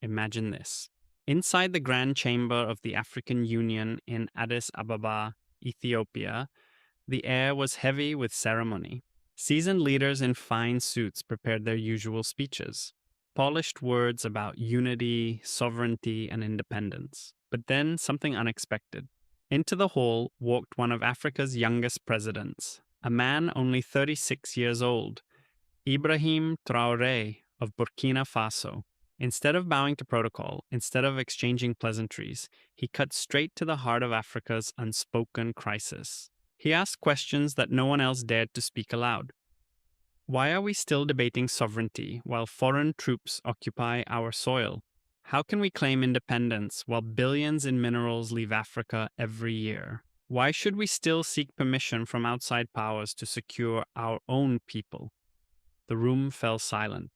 Imagine this. Inside the Grand Chamber of the African Union in Addis Ababa, Ethiopia, the air was heavy with ceremony. Seasoned leaders in fine suits prepared their usual speeches, polished words about unity, sovereignty, and independence. But then something unexpected. Into the hall walked one of Africa's youngest presidents, a man only 36 years old, Ibrahim Traoré of Burkina Faso. Instead of bowing to protocol, instead of exchanging pleasantries, he cut straight to the heart of Africa's unspoken crisis. He asked questions that no one else dared to speak aloud. Why are we still debating sovereignty while foreign troops occupy our soil? How can we claim independence while billions in minerals leave Africa every year? Why should we still seek permission from outside powers to secure our own people? The room fell silent.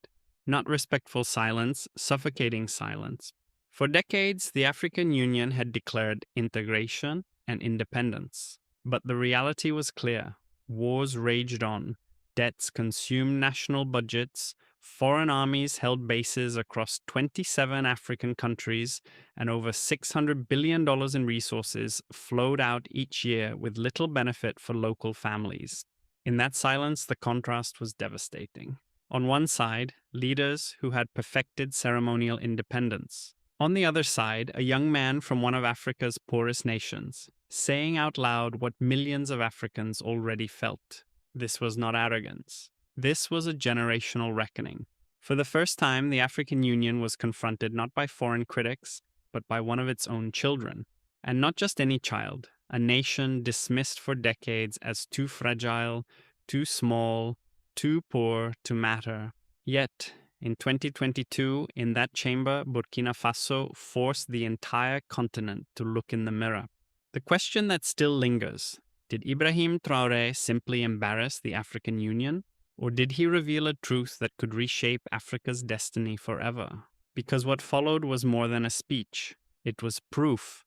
Not respectful silence, suffocating silence. For decades, the African Union had declared integration and independence. But the reality was clear. Wars raged on. Debts consumed national budgets. Foreign armies held bases across 27 African countries, and over $600 billion in resources flowed out each year with little benefit for local families. In that silence, the contrast was devastating. On one side, leaders who had perfected ceremonial independence. On the other side, a young man from one of Africa's poorest nations, saying out loud what millions of Africans already felt. This was not arrogance. This was a generational reckoning. For the first time, the African Union was confronted not by foreign critics, but by one of its own children. And not just any child, a nation dismissed for decades as too fragile, too small, too poor to matter. Yet, in 2022, in that chamber, Burkina Faso forced the entire continent to look in the mirror. The question that still lingers, did Ibrahim Traoré simply embarrass the African Union? Or did he reveal a truth that could reshape Africa's destiny forever? Because what followed was more than a speech. It was proof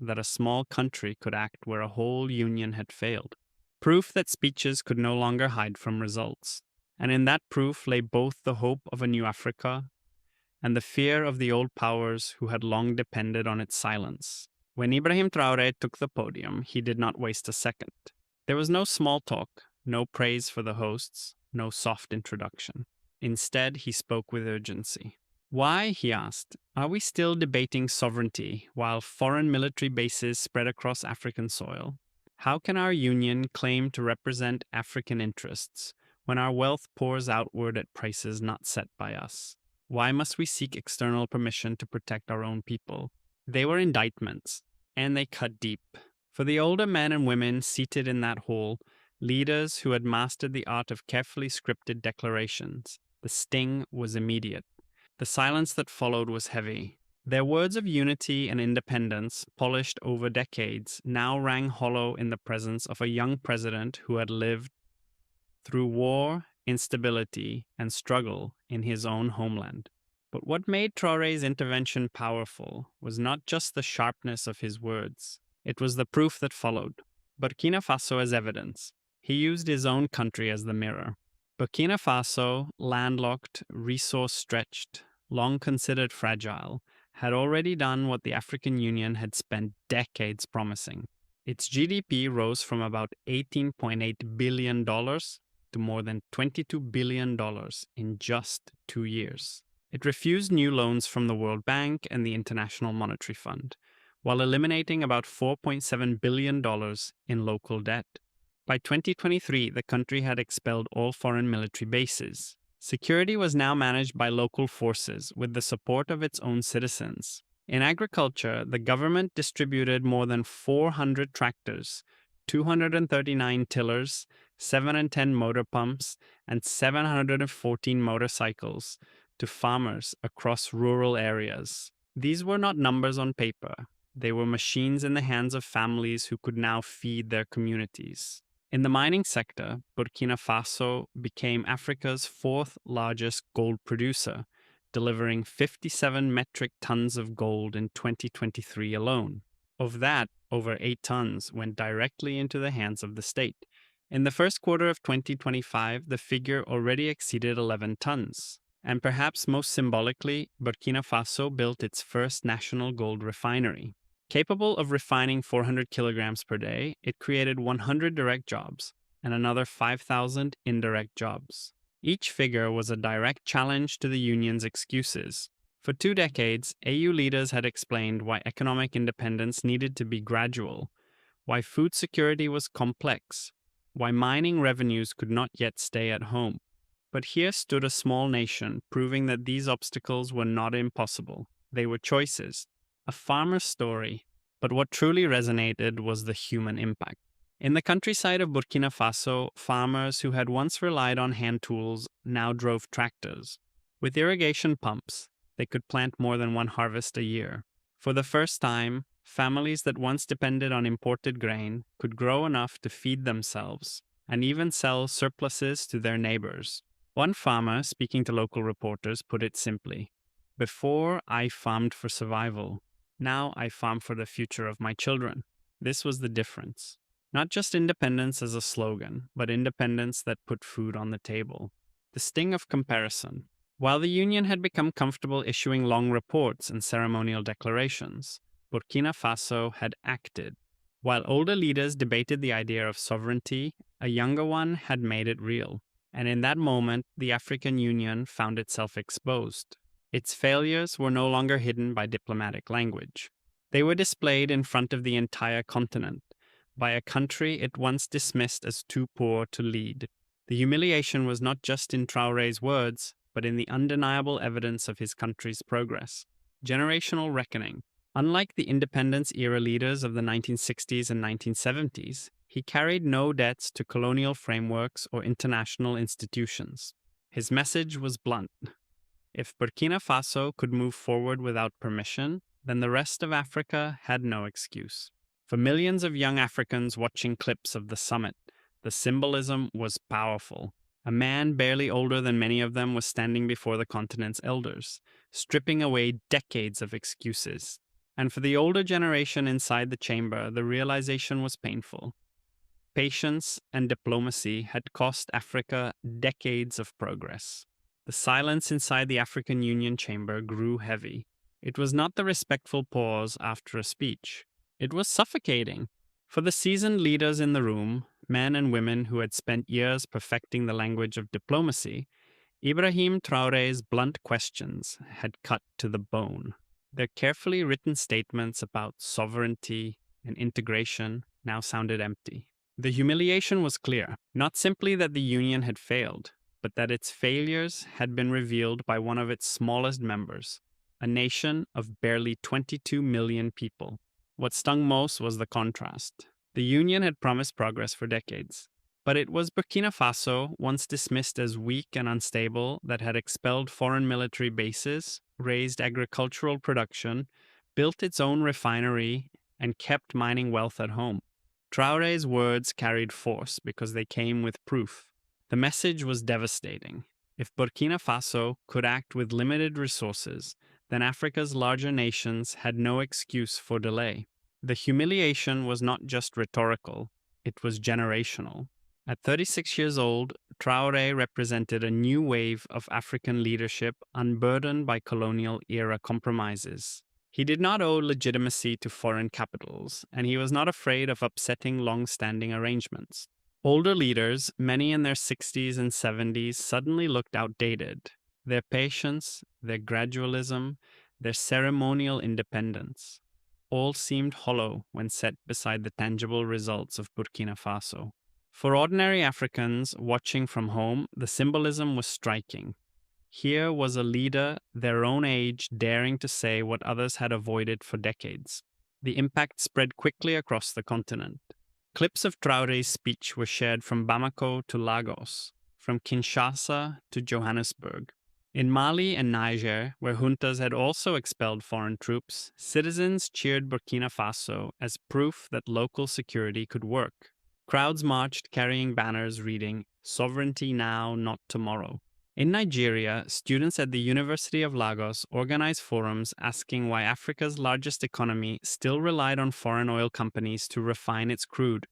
that a small country could act where a whole union had failed. Proof that speeches could no longer hide from results. And in that proof lay both the hope of a new Africa and the fear of the old powers who had long depended on its silence. When Ibrahim Traoré took the podium, he did not waste a second. There was no small talk, no praise for the hosts, no soft introduction. Instead, he spoke with urgency. Why, he asked, are we still debating sovereignty while foreign military bases spread across African soil? How can our union claim to represent African interests when our wealth pours outward at prices not set by us? Why must we seek external permission to protect our own people? They were indictments, and they cut deep. For the older men and women seated in that hall, leaders who had mastered the art of carefully scripted declarations, the sting was immediate. The silence that followed was heavy. Their words of unity and independence, polished over decades, now rang hollow in the presence of a young president who had lived through war, instability, and struggle in his own homeland. But what made Traoré's intervention powerful was not just the sharpness of his words. It was the proof that followed. Burkina Faso as evidence. He used his own country as the mirror. Burkina Faso, landlocked, resource-stretched, long considered fragile, had already done what the African Union had spent decades promising. Its GDP rose from about $18.8 billion to more than $22 billion in just 2 years. It refused new loans from the World Bank and the International Monetary Fund, while eliminating about $4.7 billion in local debt. By 2023, the country had expelled all foreign military bases. Security was now managed by local forces with the support of its own citizens. In agriculture, the government distributed more than 400 tractors, 239 tillers, 710 motor pumps, and 714 motorcycles to farmers across rural areas. These were not numbers on paper. They were machines in the hands of families who could now feed their communities. In the mining sector, Burkina Faso became Africa's fourth largest gold producer, delivering 57 metric tons of gold in 2023 alone. Of that, over 8 tons went directly into the hands of the state. In the first quarter of 2025, the figure already exceeded 11 tons. And perhaps most symbolically, Burkina Faso built its first national gold refinery. Capable of refining 400 kilograms per day, it created 100 direct jobs and another 5,000 indirect jobs. Each figure was a direct challenge to the union's excuses. For 2 decades, AU leaders had explained why economic independence needed to be gradual, why food security was complex, why mining revenues could not yet stay at home. But here stood a small nation, proving that these obstacles were not impossible. They were choices. A farmer's story. But what truly resonated was the human impact. In the countryside of Burkina Faso, farmers who had once relied on hand tools now drove tractors. With irrigation pumps, they could plant more than one harvest a year. For the first time, families that once depended on imported grain could grow enough to feed themselves and even sell surpluses to their neighbors. One farmer, speaking to local reporters, put it simply: "Before, I farmed for survival. Now I farm for the future of my children." This was the difference. Not just independence as a slogan, but independence that put food on the table. The sting of comparison. While the Union had become comfortable issuing long reports and ceremonial declarations, Burkina Faso had acted. While older leaders debated the idea of sovereignty, a younger one had made it real. And in that moment, the African Union found itself exposed. Its failures were no longer hidden by diplomatic language. They were displayed in front of the entire continent, by a country it once dismissed as too poor to lead. The humiliation was not just in Traoré's words, but in the undeniable evidence of his country's progress. Generational reckoning. Unlike the independence-era leaders of the 1960s and 1970s, he carried no debts to colonial frameworks or international institutions. His message was blunt. If Burkina Faso could move forward without permission, then the rest of Africa had no excuse. For millions of young Africans watching clips of the summit, the symbolism was powerful. A man barely older than many of them was standing before the continent's elders, stripping away decades of excuses. And for the older generation inside the chamber, the realization was painful. Patience and diplomacy had cost Africa decades of progress. The silence inside the African Union chamber grew heavy. It was not the respectful pause after a speech. It was suffocating. For the seasoned leaders in the room, men and women who had spent years perfecting the language of diplomacy, Ibrahim Traoré's blunt questions had cut to the bone. Their carefully written statements about sovereignty and integration now sounded empty. The humiliation was clear, not simply that the Union had failed, but that its failures had been revealed by one of its smallest members, a nation of barely 22 million people. What stung most was the contrast. The Union had promised progress for decades, but it was Burkina Faso, once dismissed as weak and unstable, that had expelled foreign military bases, raised agricultural production, built its own refinery, and kept mining wealth at home. Traoré's words carried force because they came with proof. The message was devastating. If Burkina Faso could act with limited resources, then Africa's larger nations had no excuse for delay. The humiliation was not just rhetorical, it was generational. At 36 years old, Traoré represented a new wave of African leadership unburdened by colonial-era compromises. He did not owe legitimacy to foreign capitals, and he was not afraid of upsetting long-standing arrangements. Older leaders, many in their 60s and 70s, suddenly looked outdated. Their patience, their gradualism, their ceremonial independence, all seemed hollow when set beside the tangible results of Burkina Faso. For ordinary Africans watching from home, the symbolism was striking. Here was a leader their own age daring to say what others had avoided for decades. The impact spread quickly across the continent. Clips of Traoré's speech were shared from Bamako to Lagos, from Kinshasa to Johannesburg. In Mali and Niger, where juntas had also expelled foreign troops, citizens cheered Burkina Faso as proof that local security could work. Crowds marched carrying banners reading, "Sovereignty now, not tomorrow." In Nigeria, students at the University of Lagos organized forums asking why Africa's largest economy still relied on foreign oil companies to refine its crude,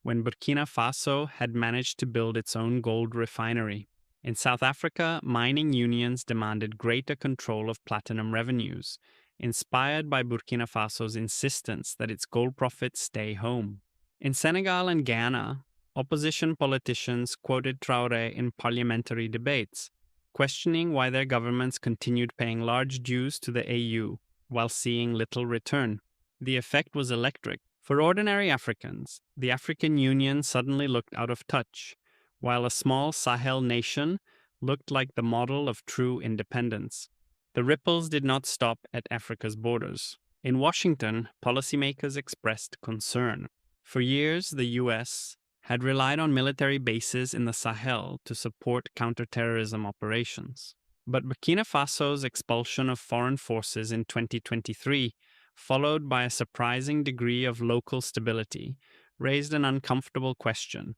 when Burkina Faso had managed to build its own gold refinery. In South Africa, mining unions demanded greater control of platinum revenues, inspired by Burkina Faso's insistence that its gold profits stay home. In Senegal and Ghana, opposition politicians quoted Traoré in parliamentary debates, questioning why their governments continued paying large dues to the AU while seeing little return. The effect was electric. For ordinary Africans, the African Union suddenly looked out of touch, while a small Sahel nation looked like the model of true independence. The ripples did not stop at Africa's borders. In Washington, policymakers expressed concern. For years, the US had relied on military bases in the Sahel to support counterterrorism operations. But Burkina Faso's expulsion of foreign forces in 2023, followed by a surprising degree of local stability, raised an uncomfortable question.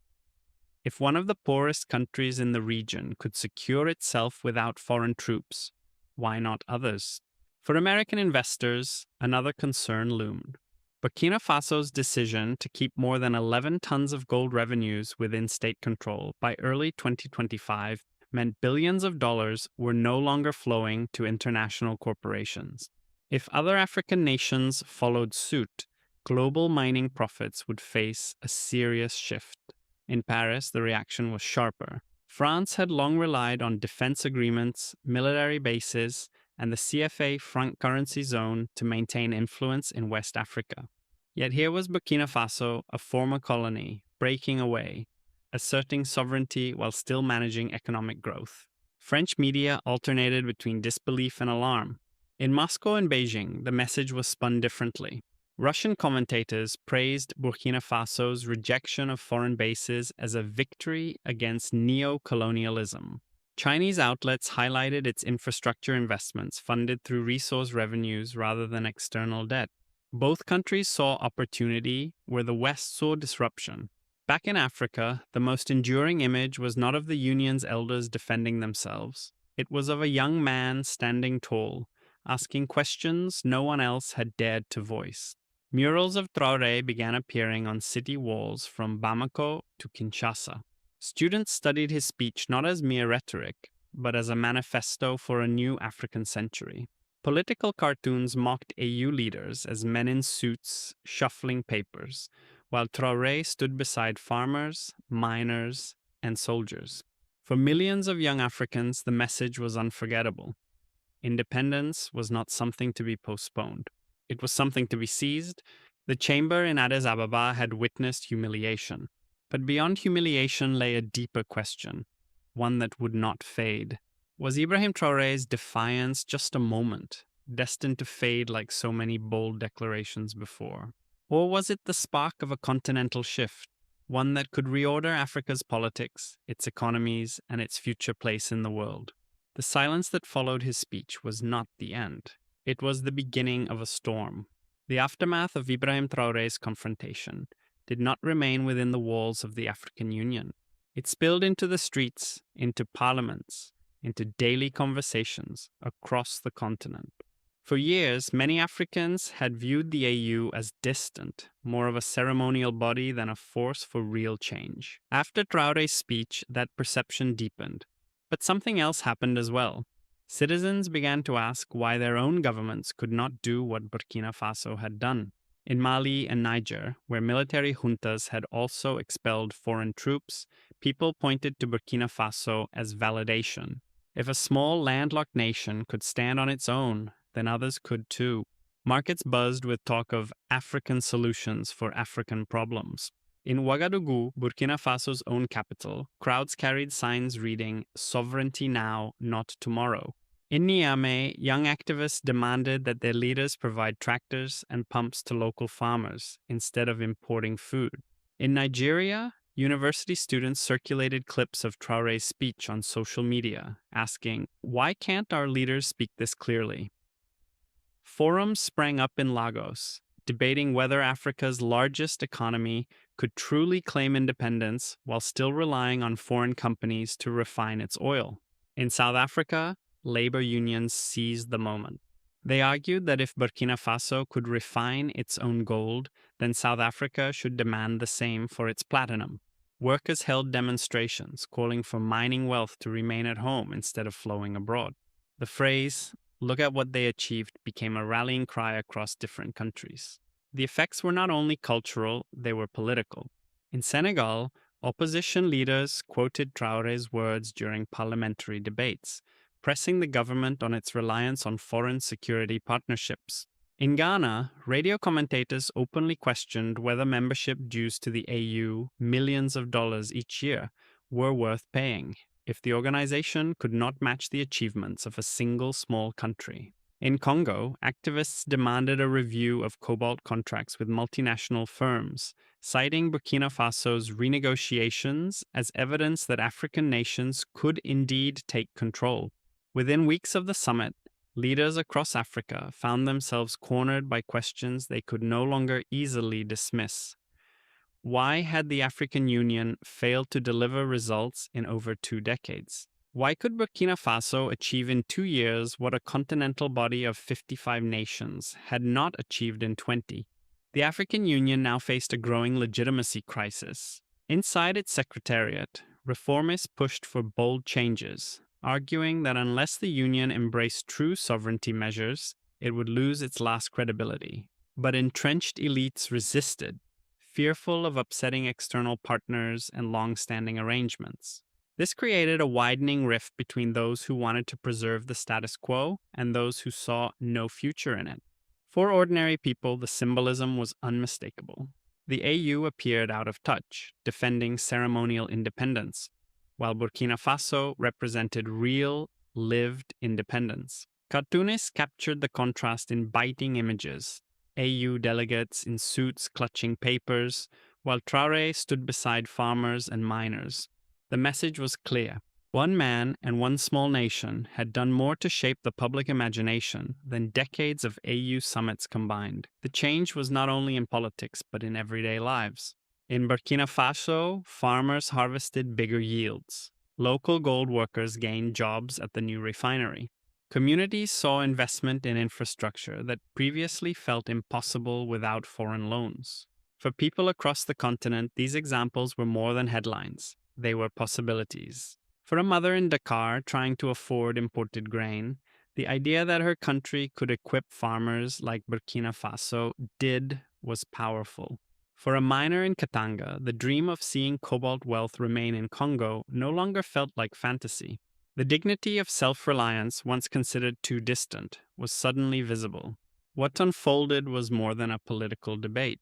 If one of the poorest countries in the region could secure itself without foreign troops, why not others? For American investors, another concern loomed. Burkina Faso's decision to keep more than 11 tons of gold revenues within state control by early 2025 meant billions of dollars were no longer flowing to international corporations. If other African nations followed suit, global mining profits would face a serious shift. In Paris, the reaction was sharper. France had long relied on defense agreements, military bases, and the CFA franc currency zone to maintain influence in West Africa. Yet here was Burkina Faso, a former colony, breaking away, asserting sovereignty while still managing economic growth. French media alternated between disbelief and alarm. In Moscow and Beijing, the message was spun differently. Russian commentators praised Burkina Faso's rejection of foreign bases as a victory against neo-colonialism. Chinese outlets highlighted its infrastructure investments funded through resource revenues rather than external debt. Both countries saw opportunity where the West saw disruption. Back in Africa, the most enduring image was not of the Union's elders defending themselves. It was of a young man standing tall, asking questions no one else had dared to voice. Murals of Traoré began appearing on city walls from Bamako to Kinshasa. Students studied his speech not as mere rhetoric, but as a manifesto for a new African century. Political cartoons mocked AU leaders as men in suits shuffling papers, while Traoré stood beside farmers, miners, and soldiers. For millions of young Africans, the message was unforgettable. Independence was not something to be postponed. It was something to be seized. The chamber in Addis Ababa had witnessed humiliation. But beyond humiliation lay a deeper question, one that would not fade. Was Ibrahim Traoré's defiance just a moment, destined to fade like so many bold declarations before? Or was it the spark of a continental shift, one that could reorder Africa's politics, its economies, and its future place in the world? The silence that followed his speech was not the end. It was the beginning of a storm. The aftermath of Ibrahim Traoré's confrontation did not remain within the walls of the African Union. It spilled into the streets, into parliaments, into daily conversations across the continent. For years, many Africans had viewed the AU as distant, more of a ceremonial body than a force for real change. After Traoré's speech, that perception deepened. But something else happened as well. Citizens began to ask why their own governments could not do what Burkina Faso had done. In Mali and Niger, where military juntas had also expelled foreign troops, people pointed to Burkina Faso as validation. If a small landlocked nation could stand on its own, then others could too. Markets buzzed with talk of African solutions for African problems. In Ouagadougou, Burkina Faso's own capital, crowds carried signs reading, "Sovereignty now, not tomorrow." In Niamey, young activists demanded that their leaders provide tractors and pumps to local farmers instead of importing food. In Nigeria, university students circulated clips of Traoré's speech on social media, asking, "Why can't our leaders speak this clearly?" Forums sprang up in Lagos, debating whether Africa's largest economy could truly claim independence while still relying on foreign companies to refine its oil. In South Africa, labor unions seized the moment. They argued that if Burkina Faso could refine its own gold, then South Africa should demand the same for its platinum. Workers held demonstrations calling for mining wealth to remain at home instead of flowing abroad. The phrase, "look at what they achieved," became a rallying cry across different countries. The effects were not only cultural, they were political. In Senegal, opposition leaders quoted Traoré's words during parliamentary debates, pressing the government on its reliance on foreign security partnerships. In Ghana, radio commentators openly questioned whether membership dues to the AU, millions of dollars each year, were worth paying if the organization could not match the achievements of a single small country. In Congo, activists demanded a review of cobalt contracts with multinational firms, citing Burkina Faso's renegotiations as evidence that African nations could indeed take control. Within weeks of the summit, leaders across Africa found themselves cornered by questions they could no longer easily dismiss. Why had the African Union failed to deliver results in over 2 decades? Why could Burkina Faso achieve in 2 years what a continental body of 55 nations had not achieved in 20? The African Union now faced a growing legitimacy crisis. Inside its secretariat, reformists pushed for bold changes, arguing that unless the Union embraced true sovereignty measures, it would lose its last credibility. But entrenched elites resisted, fearful of upsetting external partners and long-standing arrangements. This created a widening rift between those who wanted to preserve the status quo and those who saw no future in it. For ordinary people, the symbolism was unmistakable. The AU appeared out of touch, defending ceremonial independence, while Burkina Faso represented real, lived independence. Cartoonists captured the contrast in biting images. AU delegates in suits clutching papers, while Traoré stood beside farmers and miners. The message was clear. One man and one small nation had done more to shape the public imagination than decades of AU summits combined. The change was not only in politics, but in everyday lives. In Burkina Faso, farmers harvested bigger yields. Local gold workers gained jobs at the new refinery. Communities saw investment in infrastructure that previously felt impossible without foreign loans. For people across the continent, these examples were more than headlines. They were possibilities. For a mother in Dakar trying to afford imported grain, the idea that her country could equip farmers like Burkina Faso was powerful. For a miner in Katanga, the dream of seeing cobalt wealth remain in Congo no longer felt like fantasy. The dignity of self-reliance, once considered too distant, was suddenly visible. What unfolded was more than a political debate.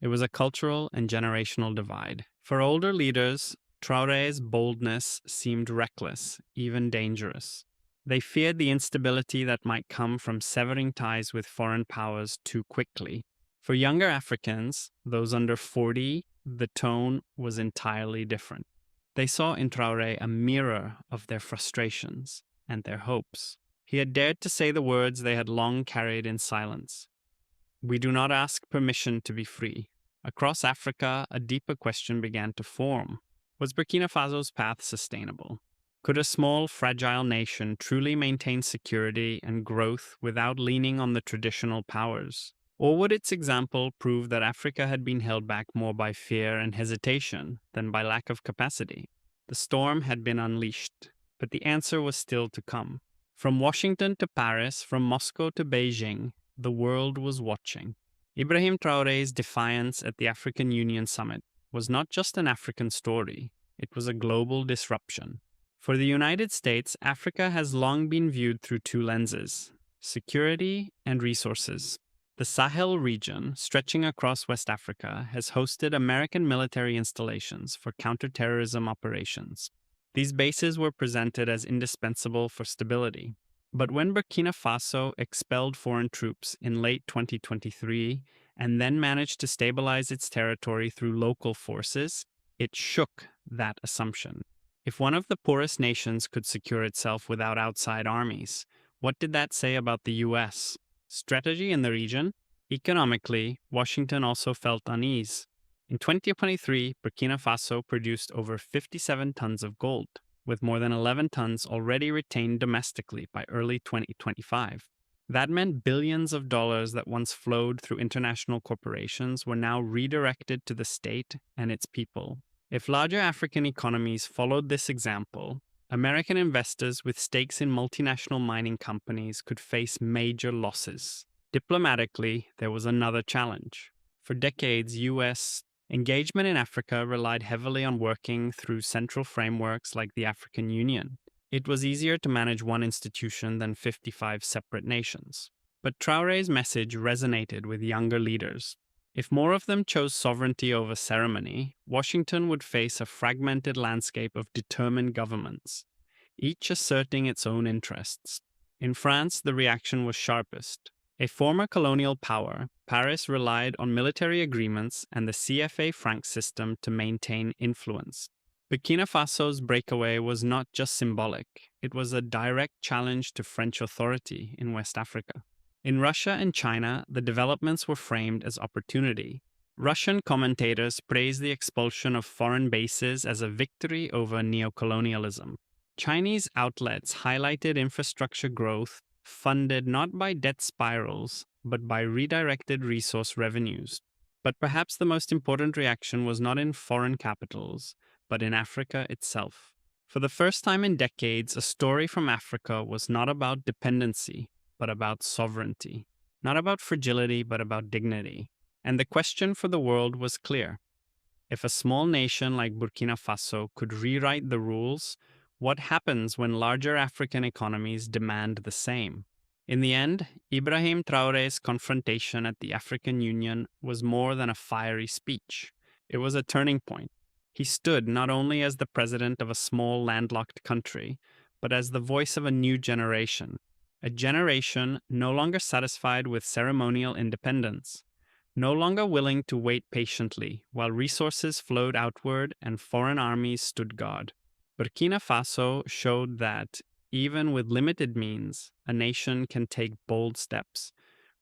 It was a cultural and generational divide. For older leaders, Traoré's boldness seemed reckless, even dangerous. They feared the instability that might come from severing ties with foreign powers too quickly. For younger Africans, those under 40, the tone was entirely different. They saw in Traoré a mirror of their frustrations and their hopes. He had dared to say the words they had long carried in silence. We do not ask permission to be free. Across Africa, a deeper question began to form. Was Burkina Faso's path sustainable? Could a small, fragile nation truly maintain security and growth without leaning on the traditional powers? Or would its example prove that Africa had been held back more by fear and hesitation than by lack of capacity? The storm had been unleashed, but the answer was still to come. From Washington to Paris, from Moscow to Beijing, the world was watching. Ibrahim Traoré's defiance at the African Union Summit was not just an African story, it was a global disruption. For the United States, Africa has long been viewed through 2 lenses: security and resources. The Sahel region, stretching across West Africa, has hosted American military installations for counterterrorism operations. These bases were presented as indispensable for stability. But when Burkina Faso expelled foreign troops in late 2023 and then managed to stabilize its territory through local forces, it shook that assumption. If one of the poorest nations could secure itself without outside armies, what did that say about the US? Strategy in the region? Economically, Washington also felt unease. In 2023, Burkina Faso produced over 57 tons of gold, with more than 11 tons already retained domestically by early 2025. That meant billions of dollars that once flowed through international corporations were now redirected to the state and its people. If larger African economies followed this example, American investors with stakes in multinational mining companies could face major losses. Diplomatically, there was another challenge. For decades, U.S. engagement in Africa relied heavily on working through central frameworks like the African Union. It was easier to manage one institution than 55 separate nations. But Traoré's message resonated with younger leaders. If more of them chose sovereignty over ceremony, Washington would face a fragmented landscape of determined governments, each asserting its own interests. In France, the reaction was sharpest. A former colonial power, Paris relied on military agreements and the CFA franc system to maintain influence. Burkina Faso's breakaway was not just symbolic, it was a direct challenge to French authority in West Africa. In Russia and China, the developments were framed as opportunity. Russian commentators praised the expulsion of foreign bases as a victory over neocolonialism. Chinese outlets highlighted infrastructure growth funded not by debt spirals, but by redirected resource revenues. But perhaps the most important reaction was not in foreign capitals, but in Africa itself. For the first time in decades, a story from Africa was not about dependency, but about sovereignty. Not about fragility, but about dignity. And the question for the world was clear. If a small nation like Burkina Faso could rewrite the rules, what happens when larger African economies demand the same? In the end, Ibrahim Traoré's confrontation at the African Union was more than a fiery speech. It was a turning point. He stood not only as the president of a small landlocked country, but as the voice of a new generation. A generation no longer satisfied with ceremonial independence, no longer willing to wait patiently while resources flowed outward and foreign armies stood guard. Burkina Faso showed that, even with limited means, a nation can take bold steps,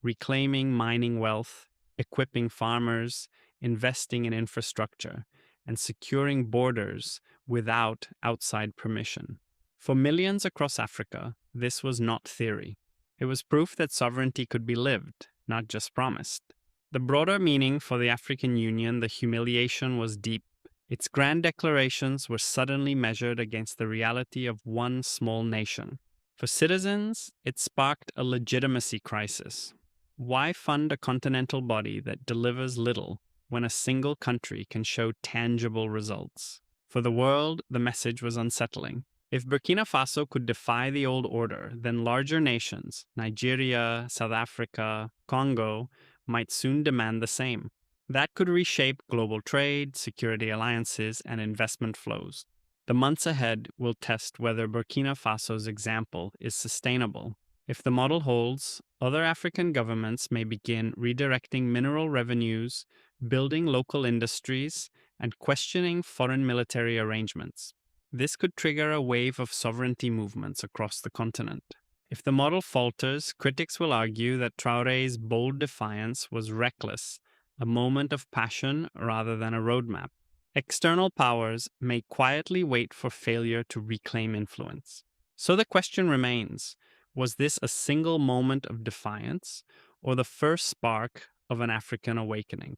reclaiming mining wealth, equipping farmers, investing in infrastructure, and securing borders without outside permission. For millions across Africa, this was not theory. It was proof that sovereignty could be lived, not just promised. The broader meaning for the African Union, the humiliation was deep. Its grand declarations were suddenly measured against the reality of one small nation. For citizens, it sparked a legitimacy crisis. Why fund a continental body that delivers little when a single country can show tangible results? For the world, the message was unsettling. If Burkina Faso could defy the old order, then larger nations, Nigeria, South Africa, Congo, might soon demand the same. That could reshape global trade, security alliances, and investment flows. The months ahead will test whether Burkina Faso's example is sustainable. If the model holds, other African governments may begin redirecting mineral revenues, building local industries, and questioning foreign military arrangements. This could trigger a wave of sovereignty movements across the continent. If the model falters, critics will argue that Traoré's bold defiance was reckless, a moment of passion rather than a roadmap. External powers may quietly wait for failure to reclaim influence. So the question remains, was this a single moment of defiance, or the first spark of an African awakening?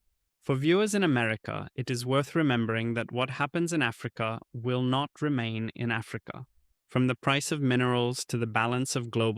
For viewers in America, it is worth remembering that what happens in Africa will not remain in Africa. From the price of minerals to the balance of global